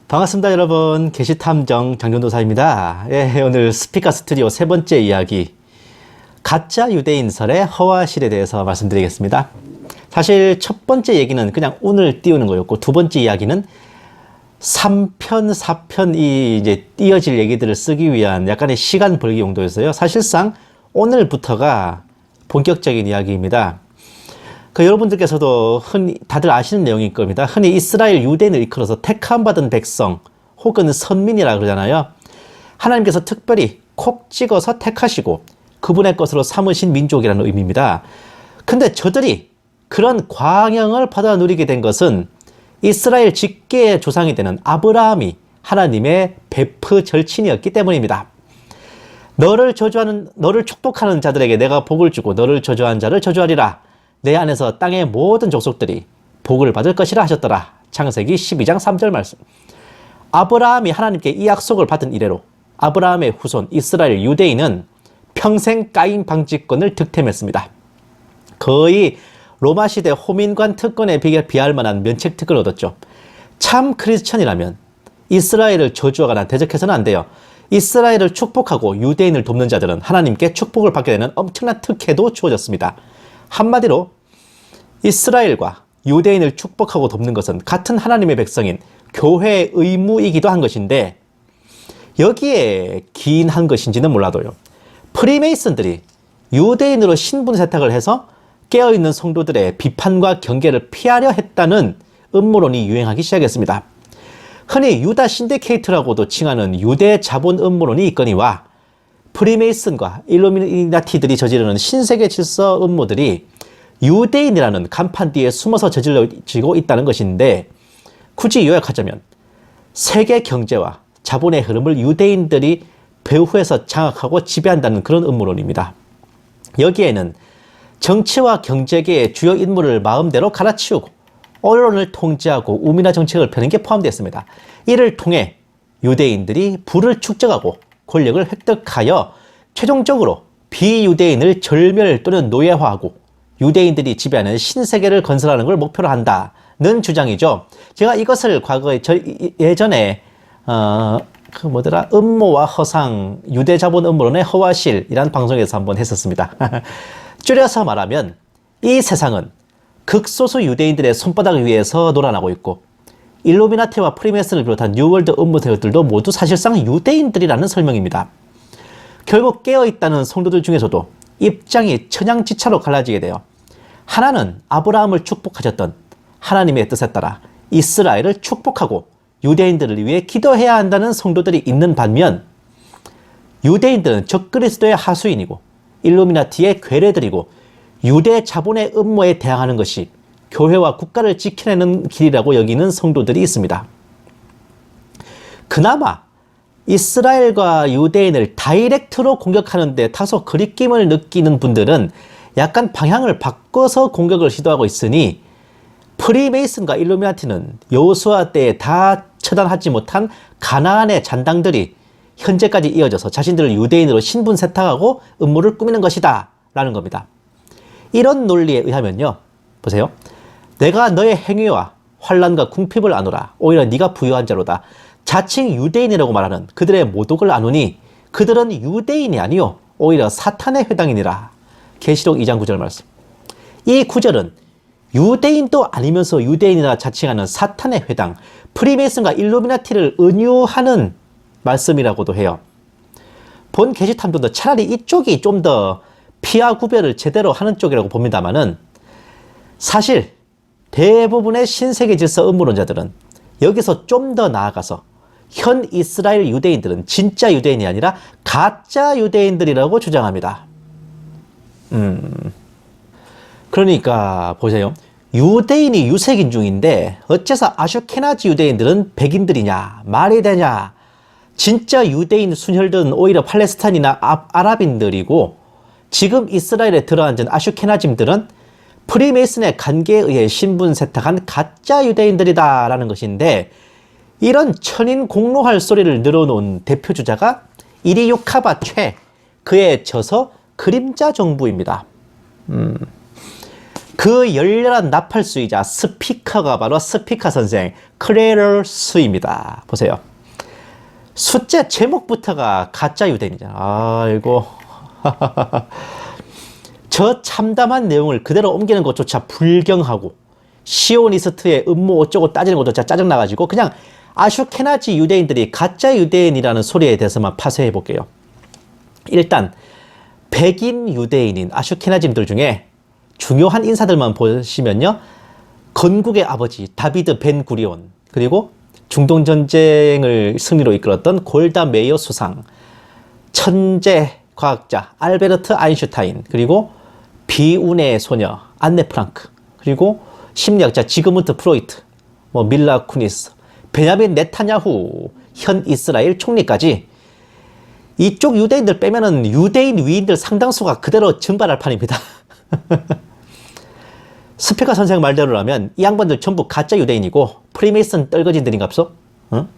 반갑습니다, 여러분. 계시탐정 장전도사입니다. 예, 오늘 스피커 스튜디오 세 번째 이야기, 가짜 유대인설의 허와실에 대해서 말씀드리겠습니다. 사실 첫 번째 얘기는 그냥 운을 띄우는 거였고, 두 번째 이야기는 3편, 4편 이제 띄어질 얘기들을 쓰기 위한 약간의 시간 벌기 용도였어요. 사실상 오늘부터가 본격적인 이야기입니다. 여러분들께서도 흔히 다들 아시는 내용일 겁니다. 흔히 이스라엘 유대인을 이끌어서 택함받은 백성 혹은 선민이라 그러잖아요. 하나님께서 특별히 콕 찍어서 택하시고 그분의 것으로 삼으신 민족이라는 의미입니다. 근데 저들이 그런 광영을 받아 누리게 된 것은 이스라엘 직계의 조상이 되는 아브라함이 하나님의 베프 절친이었기 때문입니다. 너를 축복하는 자들에게 내가 복을 주고 너를 저주한 자를 저주하리라. 내 안에서 땅의 모든 족속들이 복을 받을 것이라 하셨더라. 창세기 12장 3절 말씀. 아브라함이 하나님께 이 약속을 받은 이래로 아브라함의 후손 이스라엘 유대인은 평생 까인 방지권을 득템했습니다. 거의 로마 시대 호민관 특권에 비할 만한 면책특권을 얻었죠. 참 크리스천이라면 이스라엘을 저주하거나 대적해서는 안 돼요. 이스라엘을 축복하고 유대인을 돕는 자들은 하나님께 축복을 받게 되는 엄청난 특혜도 주어졌습니다. 한마디로 이스라엘과 유대인을 축복하고 돕는 것은 같은 하나님의 백성인 교회의 의무이기도 한 것인데, 여기에 기인한 것인지는 몰라도요, 프리메이슨들이 유대인으로 신분 세탁을 해서 깨어있는 성도들의 비판과 경계를 피하려 했다는 음모론이 유행하기 시작했습니다. 흔히 유다 신디케이트라고도 칭하는 유대 자본 음모론이 있거니와 프리메이슨과 일루미나티들이 저지르는 신세계 질서 음모들이 유대인이라는 간판 뒤에 숨어서 저질러지고 있다는 것인데, 굳이 요약하자면 세계 경제와 자본의 흐름을 유대인들이 배후에서 장악하고 지배한다는 그런 음모론입니다. 여기에는 정치와 경제계의 주요 인물을 마음대로 갈아치우고 언론을 통제하고 우미나 정책을 펴는 게 포함되어 있습니다. 이를 통해 유대인들이 부를 축적하고 권력을 획득하여 최종적으로 비유대인을 절멸 또는 노예화하고 유대인들이 지배하는 신세계를 건설하는 걸 목표로 한다는 주장이죠. 제가 이것을 과거에 예전에 음모와 허상, 유대자본 음모론의 허와실이라는 방송에서 한번 했었습니다. 줄여서 말하면 이 세상은 극소수 유대인들의 손바닥 위에서 놀아나고 있고, 일루미나티와 프리메이슨을 비롯한 뉴월드 음모 세력들도 모두 사실상 유대인들이라는 설명입니다. 결국 깨어있다는 성도들 중에서도 입장이 천양지차로 갈라지게 돼요. 하나는 아브라함을 축복하셨던 하나님의 뜻에 따라 이스라엘을 축복하고 유대인들을 위해 기도해야 한다는 성도들이 있는 반면, 유대인들은 적그리스도의 하수인이고 일루미나티의 괴뢰들이고 유대 자본의 음모에 대항하는 것이 교회와 국가를 지켜내는 길이라고 여기는 성도들이 있습니다. 그나마 이스라엘과 유대인을 다이렉트로 공격하는 데 다소 거리낌을 느끼는 분들은 약간 방향을 바꿔서 공격을 시도하고 있으니, 프리메이슨과 일루미나티는 여호수아 때에 다 처단하지 못한 가나안의 잔당들이 현재까지 이어져서 자신들을 유대인으로 신분 세탁하고 음모를 꾸미는 것이다 라는 겁니다. 이런 논리에 의하면요, 보세요. 내가 너의 행위와 환난과 궁핍을 아노라. 오히려 네가 부유한 자로다. 자칭 유대인이라고 말하는 그들의 모독을 아노니 그들은 유대인이 아니요 오히려 사탄의 회당이니라. 계시록 2장 9절 말씀. 이 구절은 유대인도 아니면서 유대인이라 자칭하는 사탄의 회당, 프리메이슨과 일루미나티를 은유하는 말씀이라고도 해요. 본 계시탐정도 차라리 이쪽이 좀 더 피하 구별을 제대로 하는 쪽이라고 봅니다만은, 사실 대부분의 신세계 질서 음모론자들은 여기서 좀 더 나아가서 현 이스라엘 유대인들은 진짜 유대인이 아니라 가짜 유대인들이라고 주장합니다. 그러니까 보세요. 유대인이 유색인 중인데 어째서 아슈케나지 유대인들은 백인들이냐, 말이 되냐. 진짜 유대인 순혈들은 오히려 팔레스타인이나 아랍인들이고 지금 이스라엘에 들어앉은 아슈케나즘들은 프리메이슨의 관계에 의해 신분 세탁한 가짜 유대인들이다라는 것인데, 이런 천인 공로할 소리를 늘어놓은 대표 주자가 이리 유카바 최, 그의 저서 그림자 정부입니다. 그 열렬한 나팔수이자 스피커가 바로 스피커 선생 크레럴 수입니다. 보세요. 숫자 제목부터가 가짜 유대인이잖아. 아이고. 저 참담한 내용을 그대로 옮기는 것조차 불경하고, 시오니스트의 음모 어쩌고 따지는 것조차 짜증나가지고 그냥 아슈케나지 유대인들이 가짜 유대인이라는 소리에 대해서만 파쇄해 볼게요. 일단 백인 유대인인 아슈케나짐들 중에 중요한 인사들만 보시면요, 건국의 아버지 다비드 벤 구리온, 그리고 중동 전쟁을 승리로 이끌었던 골다 메이어 수상, 천재 과학자 알베르트 아인슈타인, 그리고 비운의 소녀 안네 프랑크, 그리고 심리학자 지그문트 프로이트, 밀라 쿠니스, 베냐민 네타냐후 현 이스라엘 총리까지 이쪽 유대인들 빼면은 유대인 위인들 상당수가 그대로 증발할 판입니다. 스피커 선생 말대로라면 이 양반들 전부 가짜 유대인이고 프리메이슨 떨거진들인갑소? 응?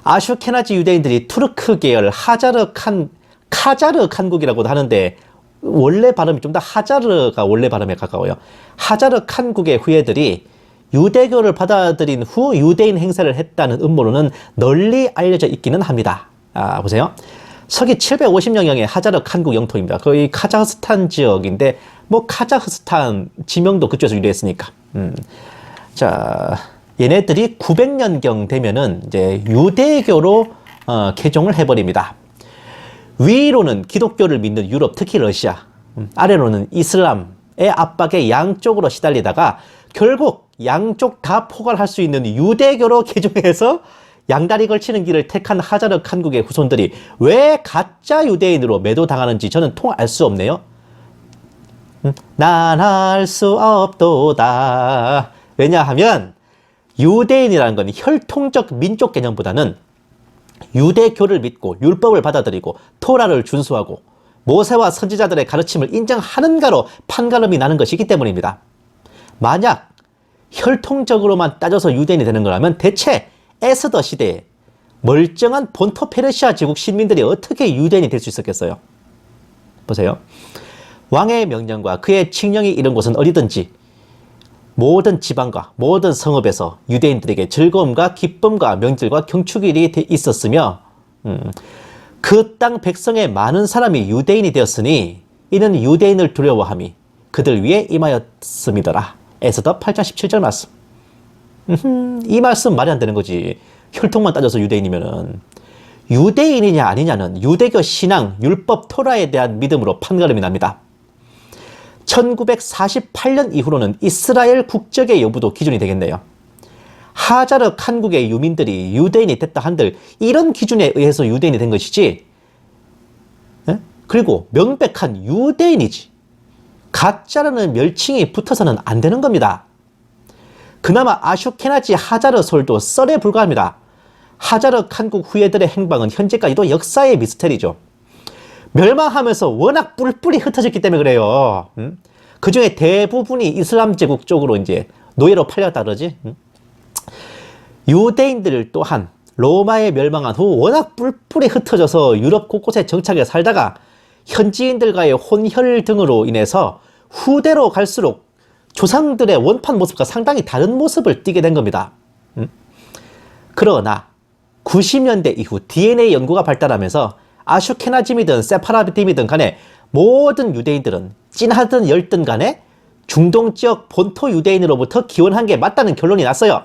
아슈케나지 유대인들이 투르크 계열 카자르 칸국이라고도 하는데, 원래 발음이 좀 더 하자르가 원래 발음에 가까워요. 하자르 칸국의 후예들이 유대교를 받아들인 후 유대인 행세를 했다는 음모로는 널리 알려져 있기는 합니다. 보세요. 서기 750년경의 하자르 칸국 영토입니다. 거의 카자흐스탄 지역인데, 카자흐스탄 지명도 그쪽에서 유래했으니까. 자, 얘네들이 900년경 되면은 이제 유대교로 개종을 해버립니다. 위로는 기독교를 믿는 유럽, 특히 러시아, 아래로는 이슬람의 압박에 양쪽으로 시달리다가 결국 양쪽 다 포괄할 수 있는 유대교로 개종해서 양다리 걸치는 길을 택한 하자르 칸국의 후손들이 왜 가짜 유대인으로 매도당하는지 저는 통 알 수 없네요. 난 알 수 없도다. 왜냐하면 유대인이라는 건 혈통적 민족 개념보다는 유대교를 믿고 율법을 받아들이고 토라를 준수하고 모세와 선지자들의 가르침을 인정하는가로 판가름이 나는 것이기 때문입니다. 만약 혈통적으로만 따져서 유대인이 되는 거라면 대체 에스더 시대에 멀쩡한 본토 페르시아 제국 신민들이 어떻게 유대인이 될 수 있었겠어요? 보세요. 왕의 명령과 그의 칙령이 이른 곳은 어디든지 모든 지방과 모든 성읍에서 유대인들에게 즐거움과 기쁨과 명절과 경축일이 있었으며, 그 땅 백성의 많은 사람이 유대인이 되었으니 이는 유대인을 두려워함이 그들 위에 임하였음이더라. 에스더 8장 17절 말씀. 이 말씀 말이 안 되는 거지. 혈통만 따져서 유대인이면은. 유대인이냐 아니냐는 유대교 신앙, 율법, 토라에 대한 믿음으로 판가름이 납니다. 1948년 이후로는 이스라엘 국적의 여부도 기준이 되겠네요. 하자르 칸국의 유민들이 유대인이 됐다 한들 이런 기준에 의해서 유대인이 된 것이지, 그리고 명백한 유대인이지 가짜라는 멸칭이 붙어서는 안 되는 겁니다. 그나마 아슈케나지 하자르 솔도 썰에 불과합니다. 하자르 칸국 후예들의 행방은 현재까지도 역사의 미스터리죠. 멸망하면서 워낙 뿔뿔이 흩어졌기 때문에 그래요. 그 중에 대부분이 이슬람 제국 쪽으로 이제 노예로 팔렸다 그러지. 유대인들 또한 로마에 멸망한 후 워낙 뿔뿔이 흩어져서 유럽 곳곳에 정착해 살다가 현지인들과의 혼혈 등으로 인해서 후대로 갈수록 조상들의 원판 모습과 상당히 다른 모습을 띠게 된 겁니다. 그러나 90년대 이후 DNA 연구가 발달하면서 아슈케나즘이든 세파라딤이든 간에 모든 유대인들은 찐하든 열든 간에 중동 지역 본토 유대인으로부터 기원한 게 맞다는 결론이 났어요.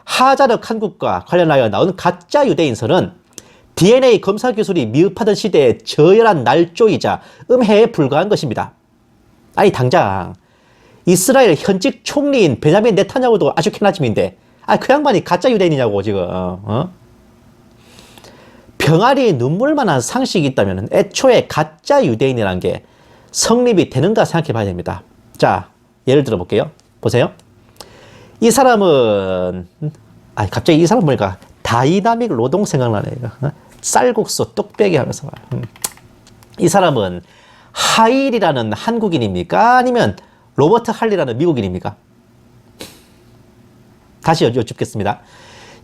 하자르 칸국과 관련하여 나온 가짜 유대인설은 DNA 검사 기술이 미흡하던 시대의 저열한 날조이자 음해에 불과한 것입니다. 아니 당장 이스라엘 현직 총리인 베냐민 네타냐후도 아슈케나즘인데 그 양반이 가짜 유대인이냐고 지금. 병아리 눈물만한 상식이 있다면 애초에 가짜 유대인이라는 게 성립이 되는가 생각해 봐야 됩니다. 자, 예를 들어 볼게요. 보세요. 이 사람은 갑자기 이 사람 보니까 다이나믹 노동 생각나네. 쌀국수 뚝배기 하면서 이 사람은 하일이라는 한국인입니까? 아니면 로버트 할리라는 미국인입니까? 다시 여쭙겠습니다.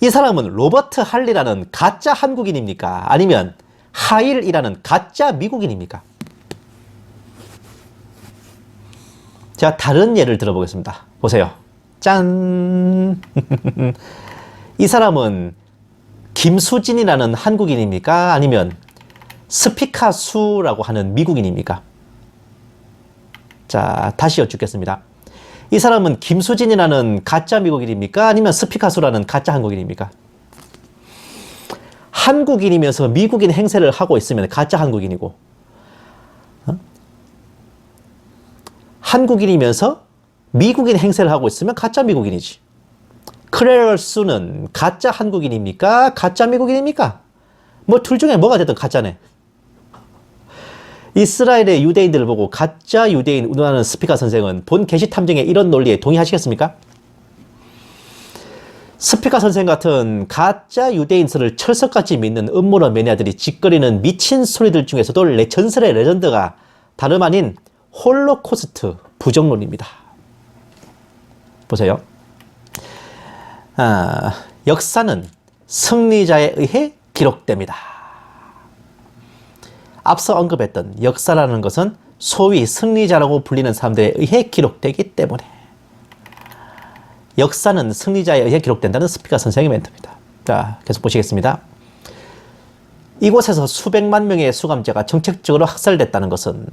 이 사람은 로버트 할리라는 가짜 한국인입니까? 아니면 하일이라는 가짜 미국인입니까? 제가 다른 예를 들어보겠습니다. 보세요. 짠! 이 사람은 김수진이라는 한국인입니까? 아니면 스피카수라고 하는 미국인입니까? 자, 다시 여쭙겠습니다. 이 사람은 김수진이라는 가짜 미국인입니까? 아니면 스피카수라는 가짜 한국인입니까? 한국인이면서 미국인 행세를 하고 있으면 가짜 한국인이고, 한국인이면서 미국인 행세를 하고 있으면 가짜 미국인이지. 클레어 수는 가짜 한국인입니까? 가짜 미국인입니까? 뭐 둘 중에 뭐가 됐든 가짜네. 이스라엘의 유대인들을 보고 가짜 유대인 운운하는 스피카 선생은 본 게시 탐정의 이런 논리에 동의하시겠습니까? 스피카 선생 같은 가짜 유대인설을 철석같이 믿는 음모론 매니아들이 짓거리는 미친 소리들 중에서도 전설의 레전드가 다름 아닌 홀로코스트 부정론입니다. 보세요. 역사는 승리자에 의해 기록됩니다. 앞서 언급했던 역사라는 것은 소위 승리자라고 불리는 사람들에 의해 기록되기 때문에 역사는 승리자에 의해 기록된다는 스피카 선생의 멘트입니다. 자, 계속 보시겠습니다. 이곳에서 수백만 명의 수감자가 정책적으로 학살됐다는 것은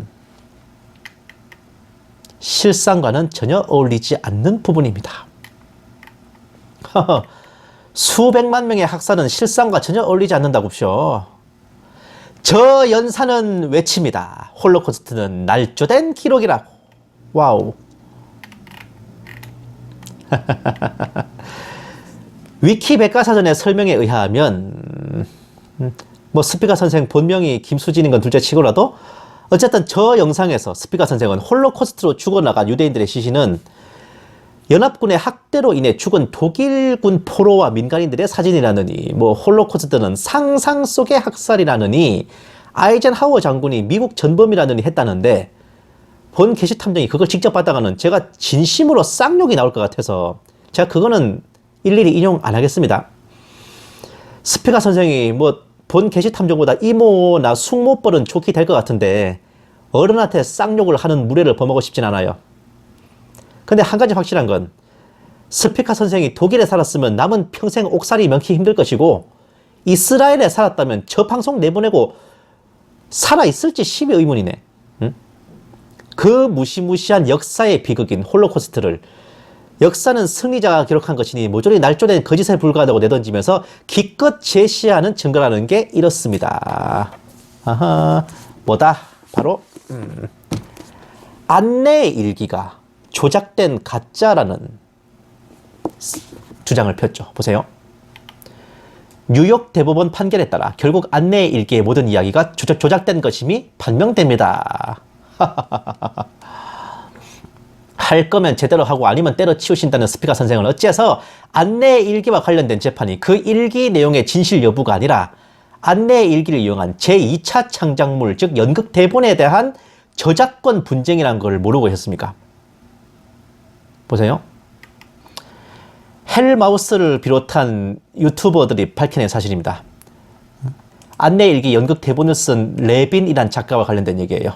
실상과는 전혀 어울리지 않는 부분입니다. 수백만 명의 학살은 실상과 전혀 어울리지 않는다고쇼. 저 연사는 외칩니다. 홀로코스트는 날조된 기록이라고. 와우. 위키 백과사전의 설명에 의하면 뭐 스피카 선생 본명이 김수진인 건 둘째 치고라도 어쨌든 저 영상에서 스피카 선생은 홀로코스트로 죽어나간 유대인들의 시신은 연합군의 학대로 인해 죽은 독일군 포로와 민간인들의 사진이라느니 뭐 홀로코스트는 상상 속의 학살이라느니 아이젠하워 장군이 미국 전범이라느니 했다는데 본 게시 탐정이 그걸 직접 받다가는 제가 진심으로 쌍욕이 나올 것 같아서 제가 그거는 일일이 인용 안 하겠습니다. 스피카 선생이 뭐 본 게시 탐정보다 이모나 숙모뻘은 좋게 될 것 같은데 어른한테 쌍욕을 하는 무례를 범하고 싶진 않아요. 근데 한 가지 확실한 건 스피카 선생이 독일에 살았으면 남은 평생 옥살이 명키 힘들 것이고 이스라엘에 살았다면 저 방송 내보내고 살아있을지 심히 의문이네. 응? 그 무시무시한 역사의 비극인 홀로코스트를 역사는 승리자가 기록한 것이니 모조리 날조된 거짓에 불과하다고 내던지면서 기껏 제시하는 증거라는 게 이렇습니다. 아하, 뭐다? 바로 안내 일기가 조작된 가짜라는 주장을 폈죠. 보세요. 뉴욕 대법원 판결에 따라 결국 안내 일기의 모든 이야기가 조작된 것임이 판명됩니다. 할 거면 제대로 하고 아니면 때려치우신다는 스피카 선생은 어째서 안내 일기와 관련된 재판이 그 일기 내용의 진실 여부가 아니라 안내 일기를 이용한 제2차 창작물, 즉 연극 대본에 대한 저작권 분쟁이라는 걸 모르고 있었습니까? 보세요. 헬마우스를 비롯한 유튜버들이 밝혀낸 사실입니다. 안내 일기 연극 대본을 쓴 레빈이란 작가와 관련된 얘기예요.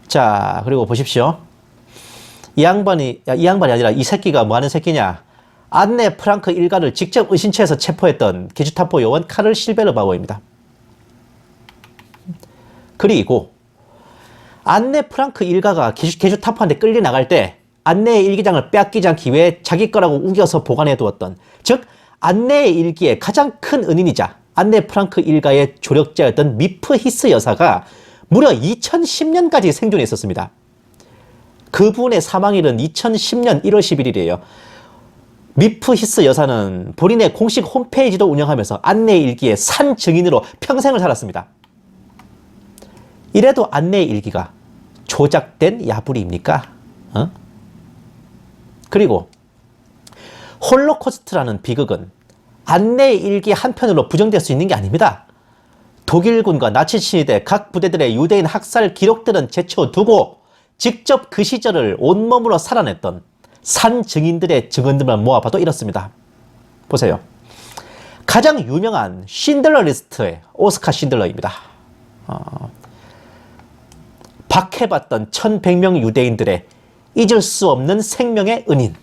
자, 그리고 보십시오. 이 양반이 아니라 이 새끼가 뭐 하는 새끼냐. 안네 프랑크 일가를 직접 의신체에서 체포했던 게슈타포 요원 카를 실베르바우어입니다. 그리고 안네 프랑크 일가가 게슈타포한테 끌려 나갈 때 안네의 일기장을 빼앗기지 않기 위해 자기 거라고 우겨서 보관해 두었던, 즉 안네의 일기의 가장 큰 은인이자 안네 프랑크 일가의 조력자였던 미프 히스 여사가 무려 2010년까지 생존해 있었습니다. 그분의 사망일은 2010년 1월 11일이에요. 미프 히스 여사는 본인의 공식 홈페이지도 운영하면서 안내 일기의 산 증인으로 평생을 살았습니다. 이래도 안내 일기가 조작된 야부리입니까? 그리고 홀로코스트라는 비극은 안내 일기 한편으로 부정될 수 있는 게 아닙니다. 독일군과 나치 시대 각 부대들의 유대인 학살 기록들은 제쳐두고 직접 그 시절을 온몸으로 살아냈던 산 증인들의 증언들만 모아봐도 이렇습니다. 보세요. 가장 유명한 신들러 리스트의 오스카 신들러입니다. 박해받던 1100명 유대인들의 잊을 수 없는 생명의 은인.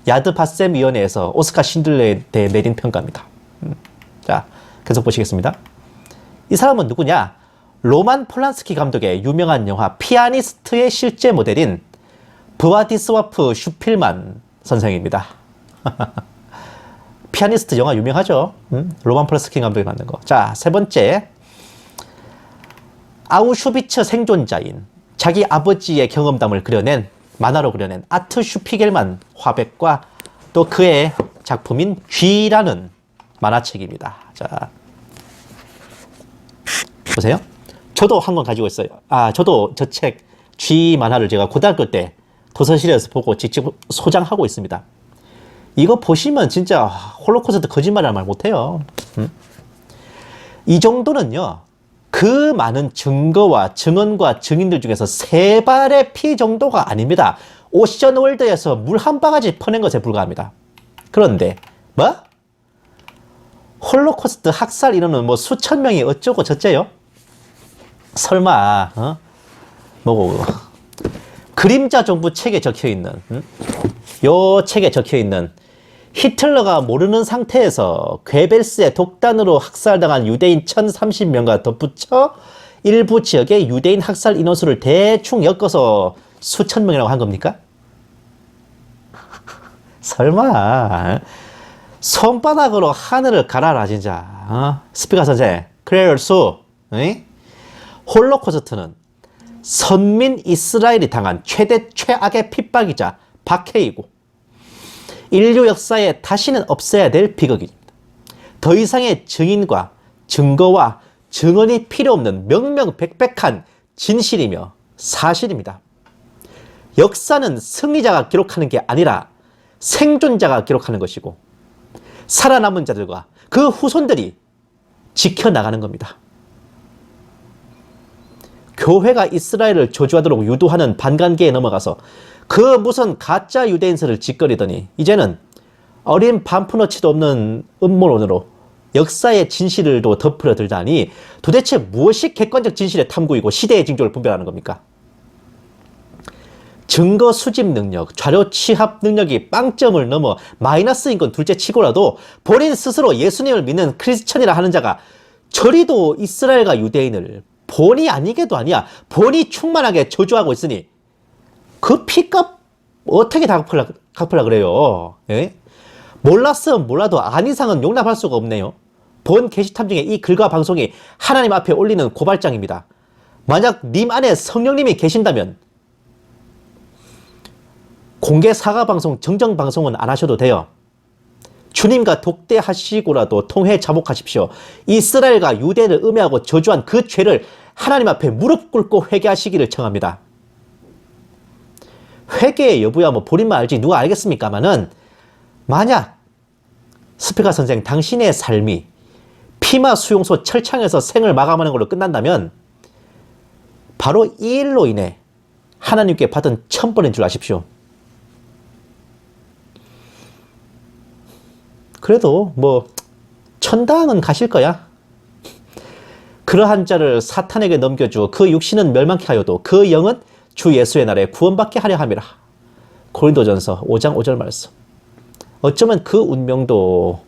야드 바셈 위원회에서 오스카 신들러에 대해 내린 평가입니다. 자, 계속 보시겠습니다. 이 사람은 누구냐? 로만 폴란스키 감독의 유명한 영화 피아니스트의 실제 모델인 브와디스와프 슈필만 선생입니다. 피아니스트 영화 유명하죠? 로만 폴란스키 감독이 만든 거. 자, 세 번째. 아우슈비츠 생존자인 자기 아버지의 경험담을 그려낸 만화로 그려낸 아트 슈피겔만 화백과 또 그의 작품인 쥐라는 만화책입니다. 자, 보세요. 저도 한 권 가지고 있어요. 저도 저 책 쥐 만화를 제가 고등학교 때 도서실에서 보고 직접 소장하고 있습니다. 이거 보시면 진짜 홀로코스트 거짓말이라는 말 못해요. 이 정도는요, 그 많은 증거와 증언과 증인들 중에서 세 발의 피 정도가 아닙니다. 오션월드에서 물 한 바가지 퍼낸 것에 불과합니다. 그런데 뭐? 홀로코스트 학살 인원은 뭐 수천 명이 어쩌고 저쩌요? 설마 뭐고 그림자 정부 책에 적혀있는 요 책에 적혀있는 히틀러가 모르는 상태에서 괴벨스의 독단으로 학살당한 유대인 1030명과 덧붙여 일부 지역의 유대인 학살 인원수를 대충 엮어서 수천 명이라고 한 겁니까? 설마 손바닥으로 하늘을 갈아라 진짜. 스피커 선생, 그래열수. 홀로코스트는 선민 이스라엘이 당한 최대 최악의 핍박이자 박해이고 인류 역사에 다시는 없어야 될 비극입니다. 더 이상의 증인과 증거와 증언이 필요 없는 명명백백한 진실이며 사실입니다. 역사는 승리자가 기록하는 게 아니라 생존자가 기록하는 것이고 살아남은 자들과 그 후손들이 지켜나가는 겁니다. 교회가 이스라엘을 저주하도록 유도하는 반관계에 넘어가서 그 무슨 가짜 유대인설을 짓거리더니 이제는 어린 반푼어치도 없는 음모론으로 역사의 진실을도 덮으려 들다니 도대체 무엇이 객관적 진실의 탐구이고 시대의 징조를 분별하는 겁니까? 증거 수집 능력, 자료 취합 능력이 빵점을 넘어 마이너스인 건 둘째 치고라도 본인 스스로 예수님을 믿는 크리스천이라 하는 자가 저리도 이스라엘과 유대인을 본의 아니게도 아니야 본이 충만하게 저주하고 있으니 그 피값 어떻게 갚으려 그래요? 예? 몰랐으면 몰라도 안 이상은 용납할 수가 없네요. 본 게시탐 중에 이 글과 방송이 하나님 앞에 올리는 고발장입니다. 만약 님 안에 성령님이 계신다면 공개 사과 방송, 정정 방송은 안 하셔도 돼요. 주님과 독대하시고라도 통회 자복하십시오. 이스라엘과 유대를 음해하고 저주한 그 죄를 하나님 앞에 무릎 꿇고 회개하시기를 청합니다. 회개의 여부야 뭐 본인만 알지 누가 알겠습니까마는 만약 스피커 선생 당신의 삶이 피마 수용소 철창에서 생을 마감하는 걸로 끝난다면 바로 이 일로 인해 하나님께 받은 천벌인 줄 아십시오. 그래도 뭐 천당은 가실 거야. 그러한 자를 사탄에게 넘겨주어 그 육신은 멸망케 하여도 그 영은 주 예수의 날에 구원받게 하려 함이라. 고린도전서 5장 5절 말씀. 어쩌면 그 운명도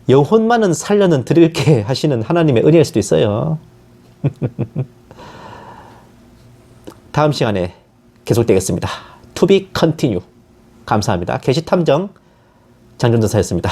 영혼만은 살려는 드릴게 하시는 하나님의 은혜일 수도 있어요. 다음 시간에 계속되겠습니다. To be continue. 감사합니다. 계시탐정 장준도사였습니다.